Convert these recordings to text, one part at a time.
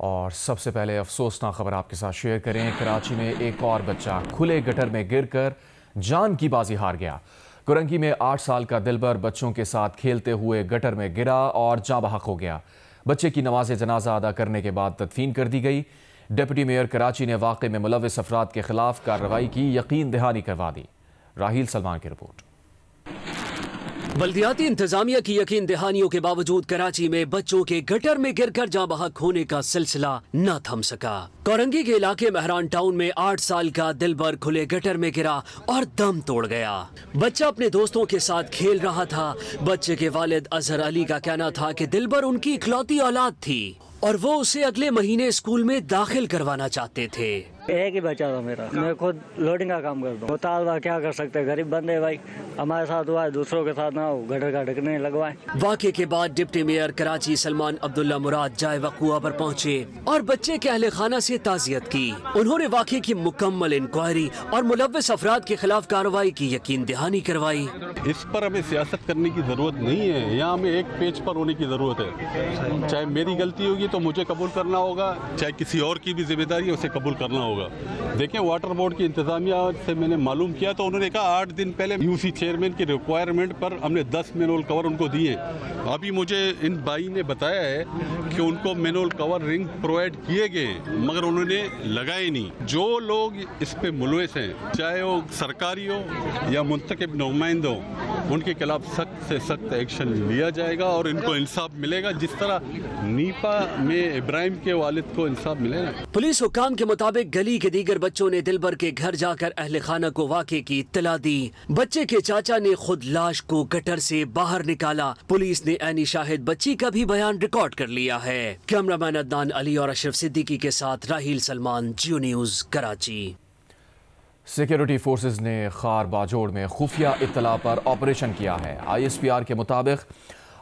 और सबसे पहले अफसोसनाक खबर आपके साथ शेयर करें। कराची में एक और बच्चा खुले गटर में गिरकर जान की बाजी हार गया। कुरंगी में 8 साल का दिलबर बच्चों के साथ खेलते हुए गटर में गिरा और जाँ बहक हो गया। बच्चे की नमाज जनाजा अदा करने के बाद तदफीन कर दी गई। डिप्टी मेयर कराची ने वाक़े में मुलव्विस अफराद के खिलाफ कार्रवाई की यकीन दहानी करवा दी। राहील सलमान की रिपोर्ट। बल्दियाती इंतजामिया की यकीन दहानियों के बावजूद कराची में बच्चों के गटर में गिरकर जाँ बहक होने का सिलसिला न थम सका। कोरंगी के इलाके महरान टाउन में 8 साल का दिलबर खुले गटर में गिरा और दम तोड़ गया। बच्चा अपने दोस्तों के साथ खेल रहा था। बच्चे के वालिद अजहर अली का कहना था कि दिलबर उनकी इकलौती औलाद थी और वो उसे अगले महीने स्कूल में दाखिल करवाना चाहते थे। एक ही बच्चा था मेरा, मैं खुद लोडिंग का काम करता हूँ। मुतालबा क्या कर सकते हैं, गरीब बंदे भाई, हमारे साथ हुआ है, दूसरों के साथ ना हो, गटर का ढकने लगवाए। वाक़े के बाद डिप्टी मेयर कराची सलमान अब्दुल्ला मुराद जाए वक़ुआ पर पहुँचे और बच्चे के अहले खाना से ताज़ियत की। उन्होंने वाक़े की मुकम्मल इंक्वायरी और मुलव्विस अफराद के खिलाफ कार्रवाई की यकीन दहानी करवाई। इस पर हमें सियासत करने की जरूरत नहीं है, यहाँ हमें एक पेज पर होने की जरूरत है। चाहे मेरी गलती होगी तो मुझे कबूल करना होगा, चाहे किसी और की भी जिम्मेदारी है उसे कबूल करना होगा। देखें, वाटर बोर्ड की इंतजामिया से मैंने मालूम किया तो उन्होंने कहा 8 दिन पहले यूसी चेयरमैन की रिक्वायरमेंट पर हमने 10 मैनुअल कवर उनको दिए। अभी मुझे इन भाई ने बताया है कि उनको मैनुअल कवर रिंग प्रोवाइड किए गए मगर उन्होंने लगाए नहीं। जो लोग इस पे मुलविस हैं, चाहे वो सरकारी हो या मुंतखब नुमाइंद हो, उनके खिलाफ सख्त से सख्त एक्शन लिया जाएगा और इनको इंसाफ मिलेगा, जिस तरह नीपा में इब्राहिम के वालिद को इंसाफ मिलेगा। पुलिस हुक्काम के मुताबिक गली के दीगर बच्चों ने दिलबर के घर जाकर अहले खाना को वाक़े की इत्तला दी। बच्चे के चाचा ने खुद लाश को गटर से बाहर निकाला। पुलिस ने ऐनी शाहिद बच्ची का भी बयान रिकॉर्ड कर लिया है। कैमरामैन अदनान अली और अशरफ सिद्दीकी के साथ राहील सलमान, जियो न्यूज़, कराची। सिक्योरिटी फोर्सेज ने खार बाजोड़ में खुफिया इत्तला पर ऑपरेशन किया है। ISPR के मुताबिक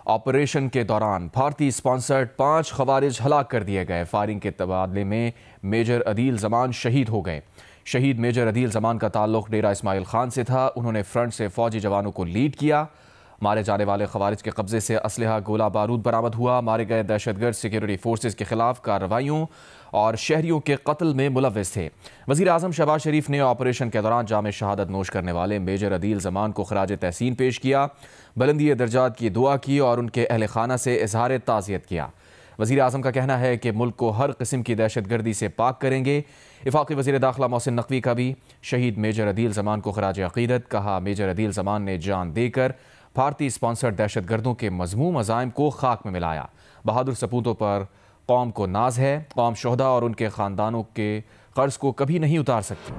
ऑपरेशन के दौरान भारतीय स्पॉन्सर्ड 5 खवारिज हलाक कर दिए गए। फायरिंग के तबादले में मेजर अदील जमान शहीद हो गए। शहीद मेजर अदील जमान का ताल्लुक डेरा इस्माइल खान से था। उन्होंने फ्रंट से फौजी जवानों को लीड किया। मारे जाने वाले खवारिज के कब्जे से असलहा, गोला बारूद बरामद हुआ। मारे गए दहशतगर्द सिक्योरिटी फोर्सेज के खिलाफ कार्रवाइयों और शहरियों के कत्ल में मुलव्विस थे। वज़ीर आज़म शहबाज शरीफ ने ऑपरेशन के दौरान जाम शहादत नोश करने वाले मेजर अदील जमान को खराज तहसीन पेश किया, बुलंदी दर्जात की दुआ की और उनके अहल खाना से इजहार ताज़ियत किया। वज़ीर आज़म का कहना है कि मुल्क को हर किस्म की दहशतगर्दी से पाक करेंगे। इफ़ाक़ी वज़ीर दाखिला मोहसिन नकवी का भी शहीद मेजर अदील जमान को खराज अक़ीदत। कहा, मेजर अदील जमान ने जान देकर भारतीय स्पॉन्सर्ड दहशतगर्दों के मज़मूम अज़ाइम को खाक में मिलाया। बहादुर सपूतों पर कौम को नाज है। कौम शोहदा और उनके ख़ानदानों के कर्ज को कभी नहीं उतार सकती।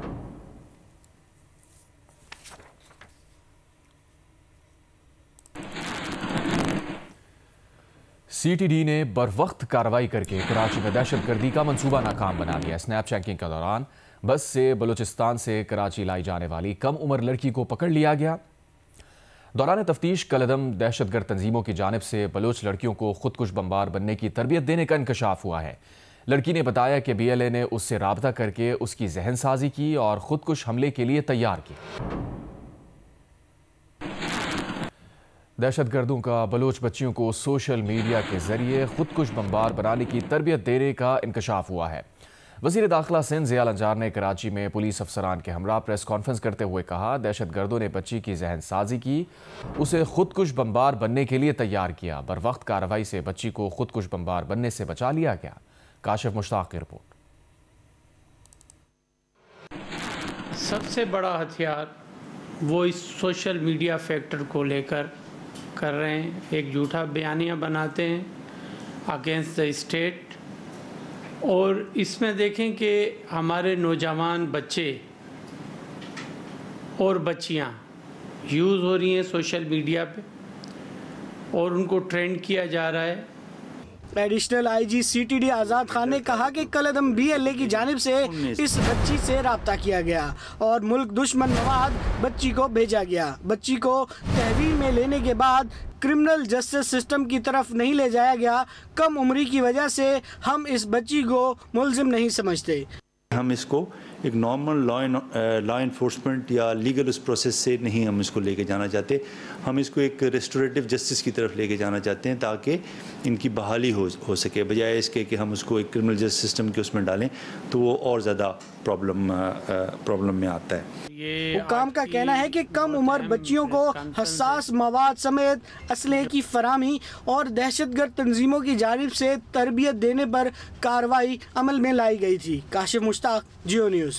CTD ने बरवक्त कार्रवाई करके कराची में दहशतगर्दी का मंसूबा नाकाम बना दिया। स्नैप चेकिंग के दौरान बस से बलूचिस्तान से कराची लाई जाने वाली कम उम्र लड़की को पकड़ लिया गया। दौरान तफ्तीश कलदम दहशतगर्द तंजीमों की जानिब से बलोच लड़कियों को खुदकुश बमबार बनने की तरबियत देने का इंकशाफ हुआ है। लड़की ने बताया कि BLA ने उससे राबता करके उसकी जहन साजी की और खुदकुश हमले के लिए तैयार की। दहशतगर्दों का बलोच बच्चियों को सोशल मीडिया के जरिए खुदकुश बमबार बनाने की तरबियत देने का इंकशाफ हुआ है। वज़ीर दाखिला सिंध ज़ियाल अंजार ने कराची में पुलिस अफसरान के हमरा प्रेस कॉन्फ्रेंस करते हुए कहा, दहशतगर्दों ने बच्ची की जहन साजी की, उसे खुदकुश बमबार बनने के लिए तैयार किया। बरवक्त कार्रवाई से बच्ची को खुदकुश बमबार बनने से बचा लिया गया। काशिफ मुश्ताक की रिपोर्ट। सबसे बड़ा हथियार वो इस सोशल मीडिया फैक्टर को लेकर कर रहे हैं। एक झूठा बयानिया बनाते हैं अगेंस्ट द स्टेट, और इसमें देखें कि हमारे नौजवान बच्चे और बच्चियां यूज़ हो रही हैं सोशल मीडिया पे और उनको ट्रेंड किया जा रहा है। एडिशनल IG CTD आज़ाद खान ने कहा कि कलदम BLA की जानिब से इस बच्ची से राब्ता किया गया और मुल्क दुश्मन मवाद बच्ची को भेजा गया। बच्ची को तहवील में लेने के बाद क्रिमिनल जस्टिस सिस्टम की तरफ नहीं ले जाया गया। कम उम्री की वजह से हम इस बच्ची को मुल्जिम नहीं समझते। हम इसको एक नॉर्मल लॉ इन्फोर्समेंट या लीगल उस प्रोसेस से नहीं हम इसको लेके जाना चाहते। हम इसको एक रेस्टोरेटिव जस्टिस की तरफ लेके जाना चाहते हैं ताकि इनकी बहाली हो सके, बजाय इसके कि हम उसको एक क्रिमिनल जस्टिस सिस्टम के उसमें डालें तो वो और ज़्यादा प्रॉब्लम में आता है। हुक्काम का कहना है कि कम उम्र बच्चियों को हसास मवाद समेत असलहे की फराहमी और दहशतगर्द तंजीमों की जानिब से तरबियत देने पर कार्रवाई अमल में लाई गई थी। काशिफ मुश्ताक, जियो न्यूज़।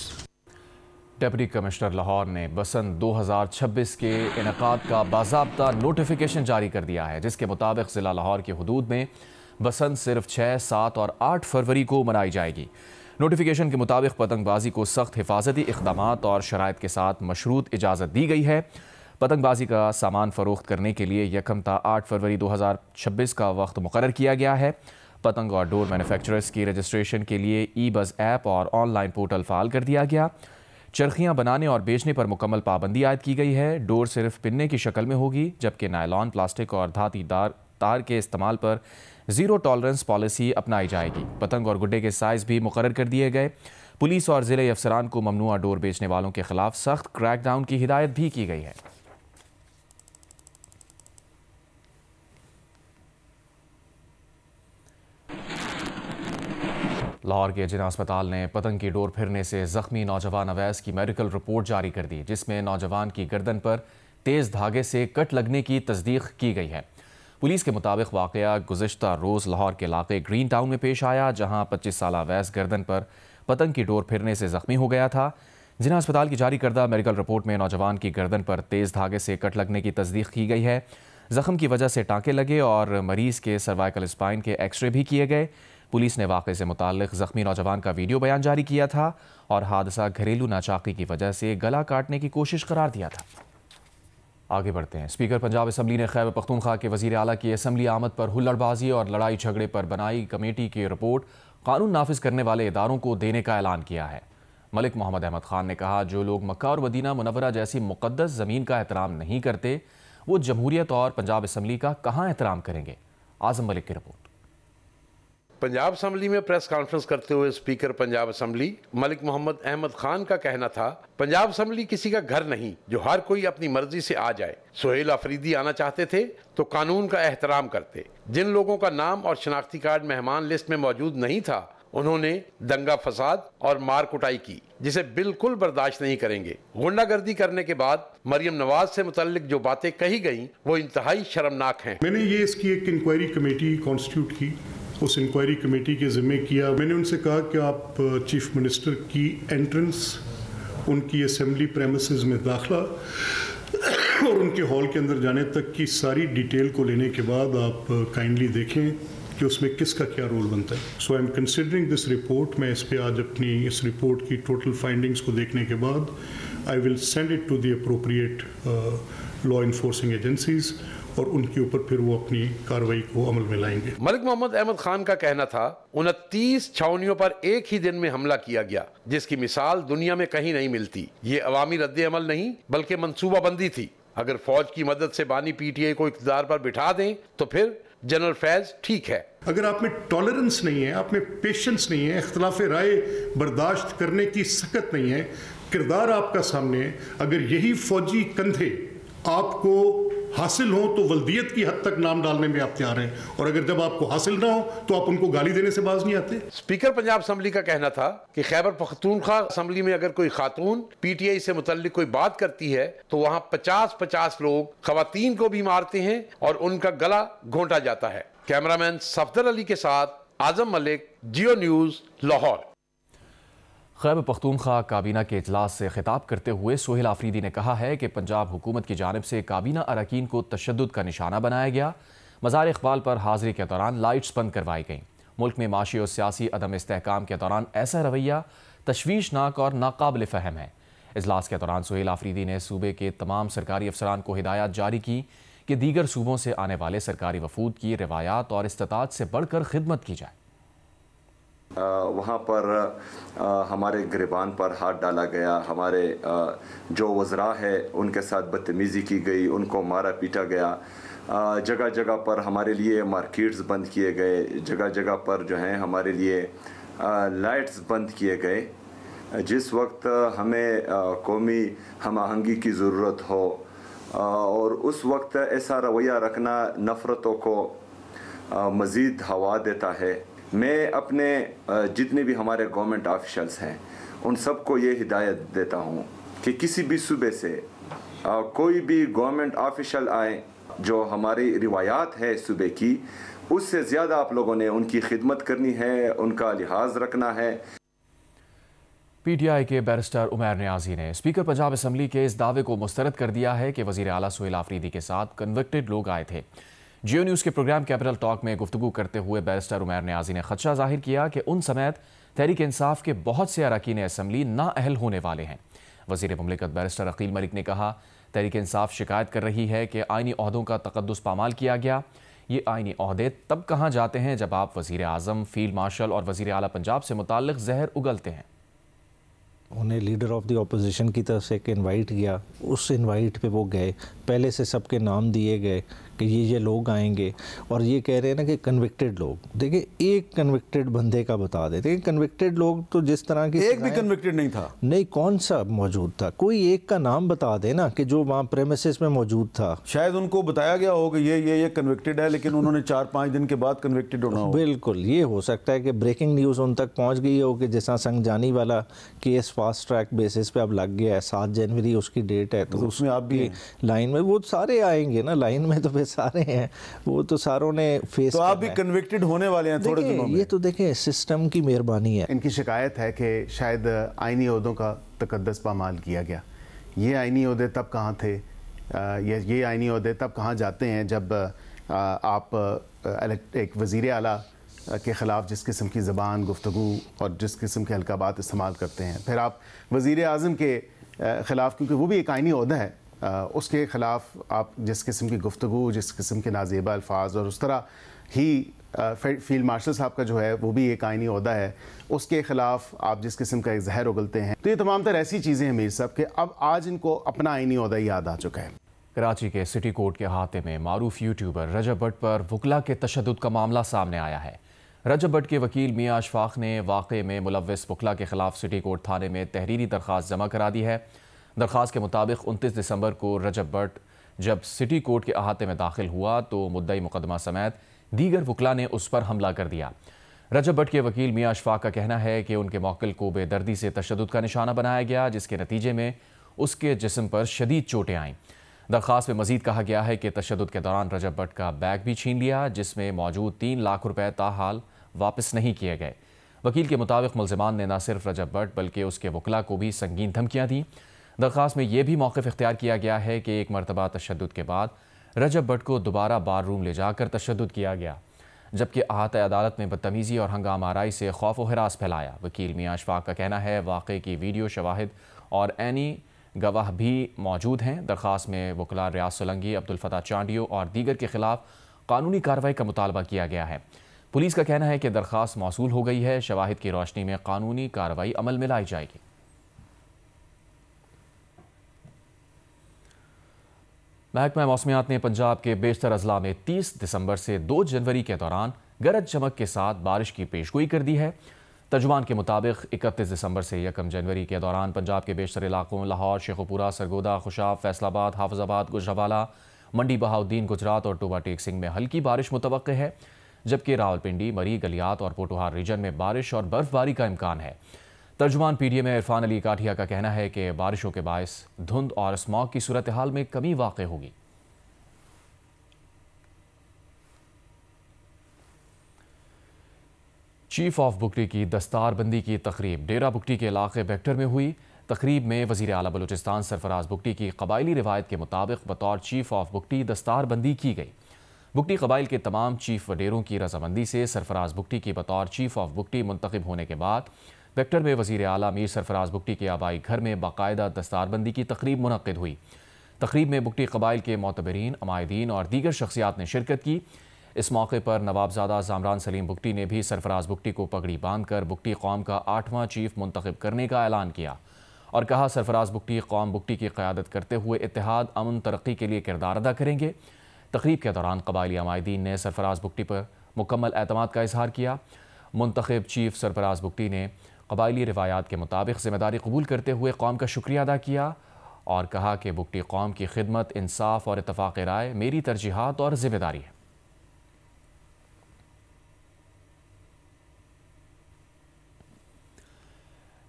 डिप्टी कमिश्नर लाहौर ने बसंत 2026 के इनेकाद का बाज़ाब्ता नोटिफिकेशन जारी कर दिया है, जिसके मुताबिक ज़िला लाहौर की हुदूद में बसंत सिर्फ 6, 7 और 8 फरवरी को मनाई जाएगी। नोटिफिकेशन के मुताबिक पतंगबाजी को सख्त हिफाजती इक़दामात और शराइत के साथ मशरूत इजाज़त दी गई है। पतंगबाजी का सामान फ़रोख्त करने के लिए यकम ता 8 फरवरी 2026 का वक्त मुकर्रर किया गया है। पतंग और डोर मैन्युफैक्चरर्स की रजिस्ट्रेशन के लिए ई-बज़ ऐप और ऑनलाइन पोर्टल फ़ाल कर दिया गया। चरखियाँ बनाने और बेचने पर मुकम्मल पाबंदी आयद की गई है। डोर सिर्फ पिन्ने की शक्ल में होगी, जबकि नायलॉन, प्लास्टिक और धातीदार तार के इस्तेमाल पर ज़ीरो टॉलरेंस पॉलिसी अपनाई जाएगी। पतंग और गुड्डे के साइज़ भी मुकर्रर कर दिए गए। पुलिस और ज़िले अफसरान को ममनुआ डोर बेचने वालों के खिलाफ सख्त क्रैकडाउन की हिदायत भी की गई है। लाहौर के जिना अस्पताल ने पतंग की डोर फिरने से जख्मी नौजवान अवैस की मेडिकल रिपोर्ट जारी कर दी, जिसमें नौजवान की गर्दन पर तेज़ धागे से कट लगने की तस्दीक की गई है। पुलिस के मुताबिक वाक़या गुज़िश्ता रोज़ लाहौर के इलाके ग्रीन टाउन में पेश आया, जहां 25 साल अवैस गर्दन पर पतंग की डोर फिरने से जख्मी हो गया था। जिना अस्पताल की जारी करदा मेडिकल रिपोर्ट में नौजवान की गर्दन पर तेज़ धागे से कट लगने की तस्दीक की गई है। जख्म की वजह से टाँके लगे और मरीज़ के सर्वाइकल स्पाइन के एक्सरे भी किए गए। पुलिस ने वाक़े से मुताल्लिक़ ज़ख्मी नौजवान का वीडियो बयान जारी किया था और हादसा घरेलू नाचाकी की वजह से गला काटने की कोशिश करार दिया था। आगे बढ़ते हैं। स्पीकर पंजाब असम्बली ने खैबर पख्तूनख्वा के वज़ीर आला की असम्बली आमद पर हुल्लड़बाजी और लड़ाई झगड़े पर बनाई कमेटी की रिपोर्ट कानून नाफिज करने वाले इदारों को देने का ऐलान किया है। मलिक मोहम्मद अहमद खान ने कहा, जो लोग मक्का और मदीना मुनव्वरा जैसी मुक़द्दस ज़मीन का एहतराम नहीं करते, वो जमहूरियत और पंजाब असम्बली का कहाँ एहतराम करेंगे। आज़म मलिक की रिपोर्ट। पंजाब असम्बली में प्रेस कॉन्फ्रेंस करते हुए स्पीकर पंजाब असम्बली मलिक मोहम्मद अहमद खान का कहना था, पंजाब असम्बली किसी का घर नहीं जो हर कोई अपनी मर्जी से आ जाए। सुहेल अफरीदी आना चाहते थे तो कानून का एहतराम करते। जिन लोगों का नाम और शनाख्ती कार्ड मेहमान लिस्ट में मौजूद नहीं था, उन्होंने दंगा फसाद और मार कुटाई की, जिसे बिल्कुल बर्दाश्त नहीं करेंगे। गुंडागर्दी करने के बाद मरियम नवाज से मुतल्लिक जो बातें कही गईं, वो इंतहाई शर्मनाक हैं। मैंने ये इसकी एक इंक्वायरी कमेटी कॉन्स्टिट्यूट की, उस इंक्वायरी कमेटी के ज़िम्मे किया। मैंने उनसे कहा कि आप चीफ मिनिस्टर की एंट्रेंस, उनकी असेंबली प्रेमिसेस में दाखिला और उनके हॉल के अंदर जाने तक की सारी डिटेल को लेने के बाद आप काइंडली देखें कि उसमें किसका क्या रोल बनता है। So I am considering this report. मैं इस पर आज अपनी इस रिपोर्ट की टोटल फाइंडिंग्स को देखने के बाद I will send it to the appropriate law enforcing agencies और उनके ऊपर फिर वो अपनी कार्रवाई को अमल में लाएंगे। मलिक मोहम्मद अहमद खान का कहना था, 29 छावनियों पर एक ही दिन में हमला किया गया, जिसकी मिसाल दुनिया में कहीं नहीं मिलती। ये अवामी रद्द अमल नहीं बल्कि मंसूबाबंदी थी। अगर फौज की मदद से बानी पीटीआई को इक़्तिदार पर बिठा दें तो फिर जनरल फैज ठीक है। अगर आप में टॉलरेंस नहीं है, आप में पेशेंस नहीं है, इख्तिलाफ राय बर्दाश्त करने की सकत नहीं है, किरदार आपका सामने है, अगर यही फौजी कंधे आपको हासिल हो तो वल्दियत की हद तक नाम डालने में आप तैयार हैं, और अगर जब आपको हासिल ना हो तो आप उनको गाली देने से बाज नहीं आते। स्पीकर पंजाब असम्बली का कहना था कि खैबर पख्तूनख्वा असम्बली में अगर कोई खातून पीटीआई से मुतल्लिक कोई बात करती है तो वहां 50-50 लोग खवातीन को भी मारते हैं और उनका गला घोंटा जाता है। कैमरामैन सफदर अली के साथ आजम मलिक, जियो न्यूज़, लाहौर। खैबर पख्तूनख्वा काबीना के इजलास से खिताब करते हुए सुहेल आफरीदी ने कहा है कि पंजाब हुकूमत की जानिब से काबीना अरकान को तशद्दुद का निशाना बनाया गया। मज़ार इक़बाल पर हाज़िरी के दौरान लाइट्स बंद करवाई गईं। मुल्क में माशी और सियासी अदम इस्तेहकाम के दौरान ऐसा रवैया तशवीशनाक और नाकाबिल फ़हम है। इजलास के दौरान सुहेल आफरीदी ने सूबे के तमाम सरकारी अफसरान को हिदायत जारी की कि दीगर सूबों से आने वाले सरकारी वफूद की रिवायात और इस्तिताअत से बढ़कर खिदमत की जाए। वहाँ पर हमारे गिरबान पर हाथ डाला गया, हमारे जो वज़रा है उनके साथ बदतमीज़ी की गई, उनको मारा पीटा गया। जगह जगह पर हमारे लिए मार्केट्स बंद किए गए, जगह जगह पर जो हैं हमारे लिए लाइट्स बंद किए गए। जिस वक्त हमें कौमी हम आहंगी की ज़रूरत हो, और उस वक्त ऐसा रवैया रखना नफ़रतों को मज़ीद हवा देता है। मैं अपने जितने भी हमारे गवर्नमेंट ऑफिशल्स हैं उन सबको ये हिदायत देता हूँ कि किसी भी सूबे से कोई भी गवर्नमेंट ऑफिशल आए जो हमारी रिवायात है सूबे की, उससे ज़्यादा आप लोगों ने उनकी खिदमत करनी है, उनका लिहाज रखना है। पीटीआई के बैरिस्टर उमैर नियाजी ने स्पीकर पंजाब असम्बली के इस दावे को मुस्तरद कर दिया है कि वज़ीर आला सुहेल आफरीदी के साथ कन्विक्टेड लोग आए थे। जियो न्यूज़ के प्रोग्राम कैपिटल टॉक में गुफ्तगू करते हुए बैरिस्टर उमैर नियाजी ने खदशा जाहिर किया कि उन समेत तहरीक इंसाफ के बहुत से अरकान असम्बली नाअहल होने वाले हैं। वज़ीर मुमलिकत बैरिस्टर अकील मलिक ने कहा, तहरीक इंसाफ शिकायत कर रही है कि आइनी ओहदों का तकद्दुस पामाल किया गया। ये आइनी ओहदे तब कहाँ जाते हैं जब आप वज़ीर आज़म, फील्ड मार्शल और वज़ीर आला पंजाब से मुताल्लिक़ जहर उगलते हैं। उन्हें लीडर ऑफ द अपोजिशन की तरफ से एक इनवाइट किया, उस इनवाइट पे वो गए, पहले से सबके नाम दिए गए कि ये लोग आएंगे और ये कह रहे हैं ना कि कन्विक्टेड लोग। देखिए, एक कन्विक्टेड बंदे का बता देते हैं। कन्विक्टेड लोग तो जिस तरह की एक भी कन्विक्टेड नहीं था। नहीं, कौन सा मौजूद था? कोई एक का नाम बता दे ना कि जो वहाँ प्रेमिसेस में मौजूद था। शायद उनको बताया गया हो कि ये कन्विक्टेड है, लेकिन उन्होंने 4-5 दिन के बाद कन्विक्टेड होना हो। बिल्कुल, ये हो सकता है कि ब्रेकिंग न्यूज़ उन तक पहुँच गई हो कि जैसा संगजानी वाला केस फास्ट ट्रैक बेसिस पे अब लग गया है, 7 जनवरी उसकी डेट है, तो उसमें आप भी लाइन में वो सारे आएंगे ना, लाइन में तो फिर सारे हैं, वो तो सारों ने फेस। तो आप भी कन्विक्टेड होने वाले हैं थोड़े दिनों में। ये तो देखें सिस्टम की मेहरबानी है। इनकी शिकायत है कि शायद आइनी ओहदों का तकद्दुस पामाल किया गया। ये आइनी ओहदे तब कहाँ थे, ये आइनी ओहदे तब कहाँ जाते हैं जब आप एक वज़ीर आला के ख़िलाफ़ जिस किस्म की ज़बान, गुफ्तगू और जिस किस्म के हल्काबात इस्तेमाल करते हैं, फिर आप वज़ीर आज़म के ख़िलाफ़, क्योंकि वो भी एक आइनी ओहदा है, उसके ख़िलाफ़ आप जिस किस्म की गुफ्तगू, जिस किस्म के नाज़ेबा अल्फाज, और उस तरह ही फील्ड मार्शल साहब का जो है वो भी एक आइनी ओहदा है, उसके ख़िलाफ़ आप जिस किस्म का एक जहर उगलते हैं। तो ये तमाम तरह ऐसी चीज़ें हैं मीर साहब कि अब आज इनको अपना आइनी ओहदा याद आ चुका है। कराची के सिटी कोर्ट के अहाते में मारूफ यूट्यूबर रजब भट्ट पर वकला के तशद्दुद का मामला सामने आया है। रजब भट्ट के वकील मियां अशफाक ने वाक़े में मुलव्विस वकला के खिलाफ सिटी कोर्ट थाने में तहरीरी दरख्वास्त जमा करा दी है। दरख्वास्त के मुताबिक 29 दिसंबर को रजब भट्ट जब सिटी कोर्ट के अहाते में दाखिल हुआ तो मुद्दई मुकदमा समेत दीगर वकला ने उस पर हमला कर दिया। रजब भट्ट के वकील मियां अशफाक का कहना है कि उनके मौकिल को बेदर्दी से तशद्दुद का निशाना बनाया गया, जिसके नतीजे में उसके जिस्म पर शदीद चोटें आईं। दरख्वास्त में मजीद कहा गया है कि तशद्दुद के दौरान रजब भट्ट का बैग भी छीन लिया, जिसमें मौजूद 3 लाख रुपए ताहाल वापस नहीं किए गए। वकील के मुताबिक मुल्ज़िमान ने न सिर्फ रजब भट्ट बल्कि उसके वकला को भी संगीन धमकियाँ दी। दरख्वास्त में यह भी मौक़िफ़ इख्तियार किया गया है कि एक मरतबा तशद्दुद के बाद रजब भट्ट को दोबारा बार रूम ले जाकर तशद्दुद किया गया, जबकि अहाता अदालत में बदतमीज़ी और हंगामा आराई से खौफ व हिरास फैलाया। वकील मियां अशफाक का कहना है वाक़े की वीडियो शवाहिद और ऐनी गवाह भी मौजूद हैं। दरख्वास्त में वकला रियाज सोलंगी, अब्दुल फता चांडियो और दीगर के खिलाफ कानूनी कार्रवाई का मुतालबा किया गया है। पुलिस का कहना है कि दरख्वास्त मौसूल हो गई है, शवाहिद की रोशनी में कानूनी कार्रवाई अमल में लाई जाएगी। महकमा मौसमियात ने पंजाब के बेशतर अजला में 30 दिसंबर से 2 जनवरी के दौरान गरज चमक के साथ बारिश की पेशगोई कर दी है। तर्जुमान के मुताबिक 31 दिसंबर से 1 जनवरी के दौरान पंजाब के बेशतर इलाकों लाहौर, शेखुपुरा, सरगोदा, खुशाब, फैसलाबाद, हाफिजाबाद, गुजरावाला, मंडी बहाउद्दीन, गुजरात और टोबा टेक सिंह में हल्की बारिश मुतवक्के है, जबकि रावलपिंडी, मरी, गलियात और पोटोहार रीजन में बारिश और बर्फबारी का इम्कान है। तर्जुमान पीडीए में इरफान अली काठिया का कहना है कि बारिशों के बायस धुंध और स्मॉग की सूरत हाल में कमी वाक़ई होगी। चीफ ऑफ बुकटी की दस्तारबंदी की तकरीब डेरा बुकटी के इलाके बेक्टर में हुई। तकरीब में वज़ीर आला बलूचिस्तान सरफराज बुकटी की कबायली रिवायत के मुताबिक बतौर चीफ ऑफ बुकटी दस्तारबंदी की गई। बुकटी कबाइल के तमाम चीफ वडेरों की रजामंदी से सरफराज बुकटी की बतौर चीफ ऑफ बुकटी मुंतखब होने के बाद बेक्टर में वज़ीर आला मीर सरफराज बुकटी के आबाई घर में बाकायदा दस्तारबंदी की तकरीब मुनक्किद हुई। तकरीब में बुकटी कबाइल के मोतबरीन, अमायदीन और दीगर शख्सियात ने शिरकत की। इस मौके पर नवाबजादा ज़ामरान सलीम बुकटी ने भी सरफराज बुकटी को पगड़ी बांध कर बुकटी कौम का 8वां चीफ मुंतखब करने का ऐलान किया और कहा सरफराज बुकटी कौम बुकटी की क़यादत करते हुए इत्तेहाद, अमन, तरक्की के लिए किरदार अदा करेंगे। तकरीब के दौरान कबायली अमायदीन ने सरफराज बुकटी पर मुकम्मल एतमाद का इजहार किया। मुंतखब चीफ सरफराज बुकटी ने कबायली रिवायात के मुताबिक जिम्मेदारी कबूल करते हुए कौम का शुक्रिया अदा किया और कहा कि बुकटी कौम की खिदमत, इंसाफ और इत्तफाक राय मेरी तरजीहात और जिम्मेदारी है।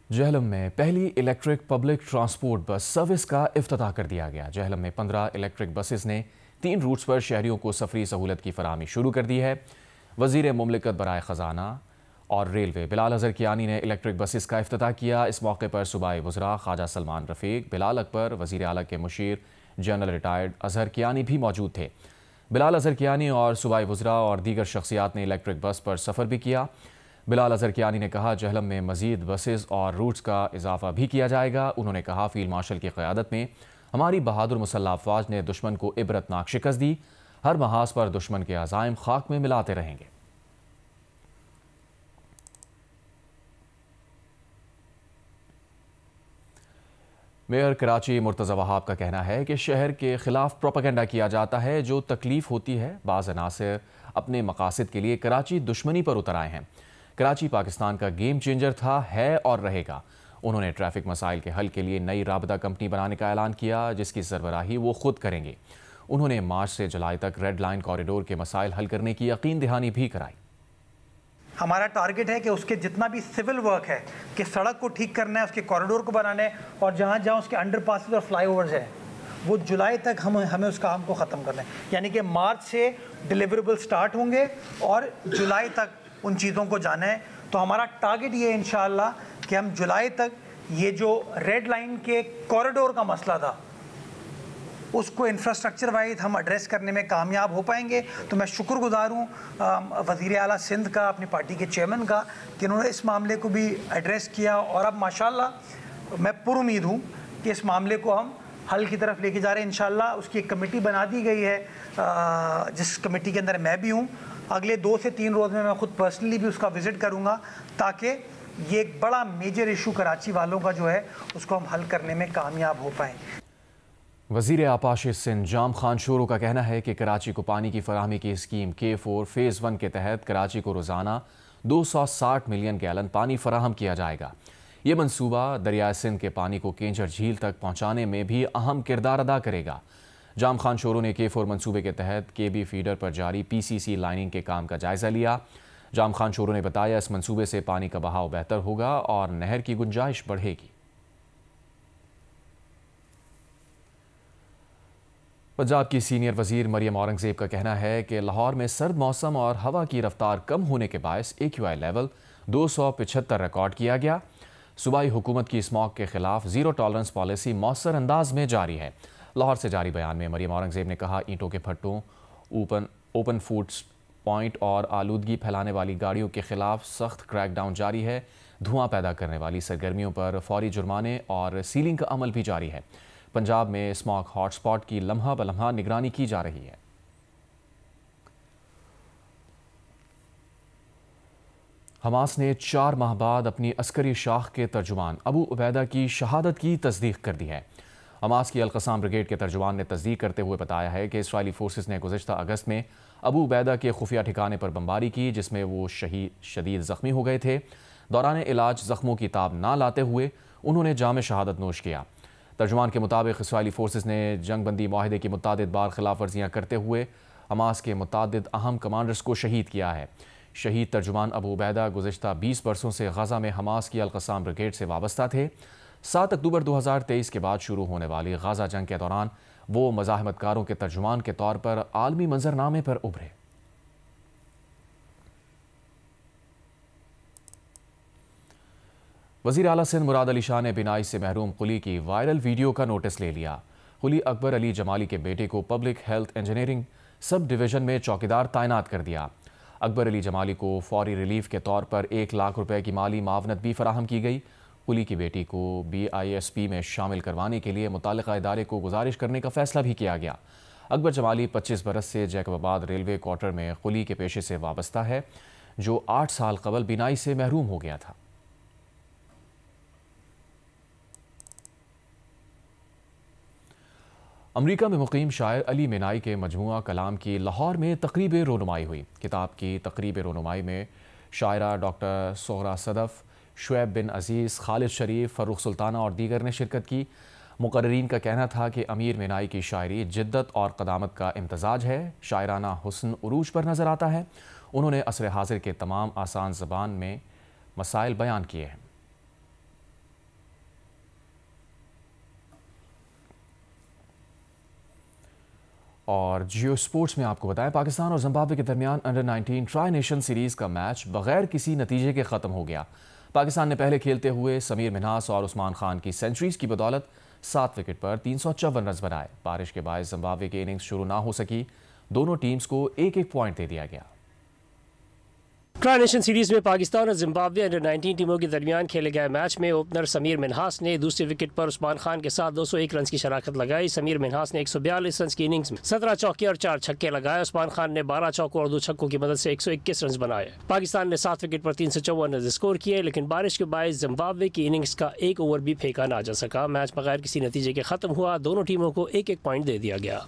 जहलम में पहली electric public transport bus service का इफ्तिताह कर दिया गया। जहलम में 15 इलेक्ट्रिक बसेस ने 3 रूट्स पर शहरियों को सफरी सहूलत की फराहमी शुरू कर दी है। वज़ीर मुमलिकत बराए ख़जाना और रेलवे बिलाल अज़हर कियानी ने इलेक्ट्रिक बसेस का इफ्तिताह किया। इस मौके पर सूबाई वज़रा ख्वाजा सलमान रफ़ीक, बिलाल अकबर, वज़ीर आला के मुशीर जनरल रिटायर्ड अज़हर कियानी भी मौजूद थे। बिलाल अज़हर कियानी और सूबाई वज़रा और दीगर शख्सियात ने इलेक्ट्रिक बस पर सफ़र भी किया। बिलाल अज़हर कियानी ने कहा जहलम में मज़ीद बसेस और रूट्स का इजाफा भी किया जाएगा। उन्होंने कहा फ़ील्ड मार्शल की क़यादत में हमारी बहादुर मुसल्लह अफ़वाज ने दुश्मन को इबरतनाक शिकस्त दी। हर महाज पर दुश्मन के अज़ाइम खाक में मिलाते रहेंगे। मेयर कराची मुर्तज़ा वहाब का कहना है कि शहर के खिलाफ प्रोपेगेंडा किया जाता है। जो तकलीफ होती है, बाज़ अनासिर अपने मकासद के लिए कराची दुश्मनी पर उतर आए हैं। कराची पाकिस्तान का गेम चेंजर था, है और रहेगा। उन्होंने ट्रैफिक मसाइल के हल के लिए नई राबता कंपनी बनाने का ऐलान किया, जिसकी सरबराही वो खुद करेंगे। उन्होंने मार्च से जुलाई तक रेड लाइन कॉरिडोर के मसाइल हल करने की यकीन दहानी भी कराई। हमारा टारगेट है कि उसके जितना भी सिविल वर्क है कि सड़क को ठीक करना है, उसके कॉरिडोर को बनाना है और जहाँ जहाँ उसके अंडरपासेस और फ्लाईओवर्स हैं वो जुलाई तक हमें उस काम को ख़त्म करना है। यानी कि मार्च से डिलीवरेबल स्टार्ट होंगे और जुलाई तक उन चीज़ों को जाना है। तो हमारा टारगेट ये है इंशाअल्लाह कि हम जुलाई तक ये जो रेड लाइन के कॉरिडोर का मसला था उसको इंफ्रास्ट्रक्चर वाइज हम एड्रेस करने में कामयाब हो पाएंगे। तो मैं शुक्रगुजार हूँ वज़ीर आला सिंध का, अपनी पार्टी के चेयरमैन का, कि उन्होंने इस मामले को भी एड्रेस किया और अब माशाल्लाह मैं पुरुमीद हूँ कि इस मामले को हम हल की तरफ लेके जा रहे हैं। इंशाल्लाह उसकी एक कमेटी बना दी गई है, जिस कमेटी के अंदर मैं भी हूँ। अगले 2 से 3 रोज़ में मैं खुद पर्सनली भी उसका विज़िट करूँगा ताकि ये एक बड़ा मेजर इशू कराची वालों का जो है उसको हम हल करने में कामयाब हो पाएँ। वज़ीर आपाश सिंध जाम खान शोरो का कहना है कि कराची को पानी की फराहमी की स्कीम K4 फ़ेज़ 1 के तहत कराची को रोज़ाना 260 मिलियन गैलन पानी फराहम किया जाएगा। ये मनसूबा दरियाए सिंध के पानी को केंचर झील तक पहुँचाने में भी अहम किरदार अदा करेगा। जाम खान शोरो ने K4 मनसूबे के तहत KB फीडर पर जारी PCC लाइनिंग के काम का जायज़ा लिया। जाम खान शोरो ने बताया इस मनसूबे से पानी का बहाव बेहतर होगा और नहर की गुंजाइश बढ़ेगी। पंजाब की सीनियर वज़ीर मरियम औरंगज़ेब का कहना है कि लाहौर में सर्द मौसम और हवा की रफ्तार कम होने के बायस AQI लेवल 275 रिकॉर्ड किया गया। सूबाई हुकूमत की स्मॉग के खिलाफ ज़ीरो टॉलरेंस पॉलिसी मौसर अंदाज में जारी है। लाहौर से जारी बयान में मरियम औरंगज़ेब ने कहा ईंटों के भट्टों, ओपन फूड पॉइंट और आलूदगी फैलाने वाली गाड़ियों के खिलाफ सख्त क्रैकडाउन जारी है। धुआं पैदा करने वाली सरगर्मियों पर फौरी जुर्माने और सीलिंग का अमल भी जारी है। पंजाब में स्मॉग हॉटस्पॉट की लम्हा ब लम्हा निगरानी की जा रही है। हमास ने 4 माह बाद अपनी अस्करी शाख के तर्जुमान अबू उबैदा की शहादत की तस्दीक कर दी है। हमास की अल-क़साम ब्रिगेड के तर्जुमान ने तस्दीक करते हुए बताया है कि इसराइली फोर्सेस ने गुज़िश्ता अगस्त में अबू उबैदा के खुफिया ठिकाने पर बमबारी की, जिसमें वो शदीद ज़ख्मी हो गए थे। दौरान इलाज ज़ख्मों की ताब ना लाते हुए उन्होंने जाम शहादत नोश किया। तर्जुमान के मुताबिक इसराइली फोर्सेस ने जंग बंदी माहिदे की मुतादिद बार खिलाफ वर्जियाँ करते हुए हमास के मुतादिद अहम कमांडर्स को शहीद किया है। शहीद तर्जुमान अबू उबैदा गुज़िश्ता 20 बरसों से गज़ा में हमास की अल-क़साम ब्रिगेड से वाबस्ता थे। 7 अक्टूबर 2023 के बाद शुरू होने वाली गज़ा जंग के दौरान वो मज़ाहमतकारों के तर्जुमान के तौर पर आलमी मंजरनामे पर उभरे। वज़ीर आला सिंध मुराद अली शाह ने बिनाई से महरूम कुली की वायरल वीडियो का नोटिस ले लिया। कुली अकबर अली जमाली के बेटे को public health engineering sub division में चौकीदार तैनात कर दिया। अकबर अली जमाली को फौरी रिलीफ के तौर पर 1 लाख रुपए की माली मावनत भी फराहम की गई। कुली की बेटी को BISP में शामिल करवाने के लिए मुताल्लिका इदारे को गुजारिश करने का फैसला भी किया गया। अकबर जमाली 25 बरस से जैकबाबाद रेलवे क्वार्टर में कुली के पेशे से वाबस्ता है, जो 8 साल कबल बिनाई से महरूम हो गया था। अमरीका में मुकीम शायर अली मिनाई के मजमुआ कलाम की लाहौर में तकरीब रोनुमाई हुई। किताब की तकरीब रोनुमाई में शायरा डॉक्टर सोहरा सदफ़, शुएब बिन अजीज़, खालिद शरीफ, फ़र्रुख सुल्ताना और दीगर ने शिरकत की। मुकर्रीन का कहना था कि अमीर मीनाई की शायरी जिद्दत और क़दामत का इम्तजाज है, शायराना हुस्न उरूज पर नज़र आता है। उन्होंने असर हाजिर के तमाम आसान ज़बान में मसाइल बयान किए हैं। और जियो स्पोर्ट्स में आपको बताएं, पाकिस्तान और जिम्बाब्वे के दरमियान अंडर 19 ट्राई नेशन सीरीज़ का मैच बगैर किसी नतीजे के ख़त्म हो गया। पाकिस्तान ने पहले खेलते हुए समीर मिन्हास और उस्मान खान की सेंचुरीज़ की बदौलत 7 विकेट पर 354 रन बनाए। बारिश के बायस जिम्बाब्वे की इनिंग्स शुरू ना हो सकी। दोनों टीम्स को एक एक पॉइंट दे दिया गया। ट्राई नेशन सीरीज में पाकिस्तान और जिम्बाब्वे अंडर 19 टीमों के दरमियान खेले गए मैच में ओपनर समीर मिन्हास ने दूसरे विकेट पर उस्मान खान के साथ 201 रन की शराकत लगाई। समीर मिन्हास ने 142 रन की इनिंग्स में 17 चौके और 4 छक्के लगाए। उस्मान खान ने 12 चौकों और 2 छक्कों की मदद से 121 रन बनाए। पाकिस्तान ने 7 विकेट पर 354 रन स्कोर किए, लेकिन बारिश के बायस जिम्बाब्वे की इनिंग्स का एक ओवर भी फेंका ना जा सका। मैच बगैर किसी नतीजे के खत्म हुआ। दोनों टीमों को एक एक पॉइंट दे दिया गया।